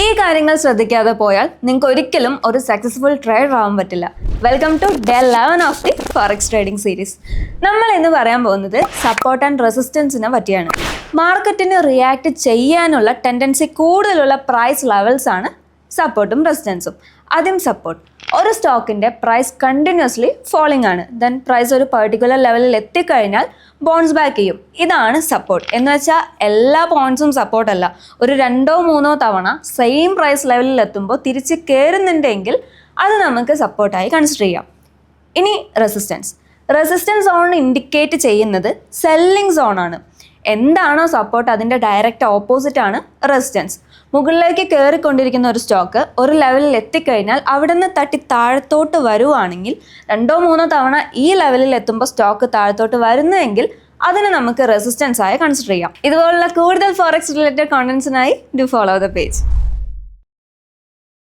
ഈ കാര്യങ്ങൾ ശ്രദ്ധിക്കാതെ പോയാൽ നിങ്ങൾക്ക് ഒരിക്കലും ഒരു സക്സസ്ഫുൾ ട്രേഡർ ആവാൻ പറ്റില്ല. Welcome to day 11 of the forex trading series. നമ്മൾ ഇന്ന് പറയാൻ പോകുന്നത് സപ്പോർട്ട് ആൻഡ് റെസിസ്റ്റൻസിനെ പറ്റിയാണ്. മാർക്കറ്റിന് റിയാക്ട് ചെയ്യാനുള്ള ടെൻഡൻസി കൂടുതലുള്ള പ്രൈസ് ലെവൽസ് ആണ് സപ്പോർട്ടും റെസിസ്റ്റൻസും. ആദ്യം സപ്പോർട്ട്. ഒരു സ്റ്റോക്കിൻ്റെ പ്രൈസ് കണ്ടിന്യൂസ്ലി ഫോളിംഗ് ആണ്, ദെൻ പ്രൈസ് ഒരു പെർട്ടിക്കുലർ ലെവലിൽ എത്തിക്കഴിഞ്ഞാൽ ബൗൺസ് ബാക്ക് ചെയ്യും. ഇതാണ് സപ്പോർട്ട്. എന്ന് വെച്ചാൽ എല്ലാ പോയിന്റ്സും സപ്പോർട്ടല്ല. ഒരു 2-3 തവണ സെയിം പ്രൈസ് ലെവലിൽ എത്തുമ്പോൾ തിരിച്ച് കയറുന്നുണ്ടെങ്കിൽ അത് നമുക്ക് സപ്പോർട്ടായി കൺസിഡർ ചെയ്യാം. ഇനി റെസിസ്റ്റൻസ് സോൺ ഇൻഡിക്കേറ്റ് ചെയ്യുന്നത് സെല്ലിംഗ് സോണാണ്. എന്താണോ സപ്പോർട്ട് അതിൻ്റെ ഡയറക്റ്റ് ഓപ്പോസിറ്റ് ആണ് റെസിസ്റ്റൻസ്. മുകളിലേക്ക് കയറിക്കൊണ്ടിരിക്കുന്ന ഒരു സ്റ്റോക്ക് ഒരു ലെവലിൽ എത്തിക്കഴിഞ്ഞാൽ അവിടെ നിന്ന് തട്ടി താഴത്തോട്ട് വരുവാണെങ്കിൽ 2-3 തവണ ഈ ലെവലിൽ എത്തുമ്പോൾ സ്റ്റോക്ക് താഴത്തോട്ട് വരുന്നുവെങ്കിൽ അതിനെ നമുക്ക് റെസിസ്റ്റൻസ് ആയി കൺസിഡർ ചെയ്യാം. ഇതുപോലുള്ള കൂടുതൽ ഫോറക്സ് റിലേറ്റഡ് കോണ്ടന്റ്സിനായി ഡു ഫോളോ ദ പേജ്.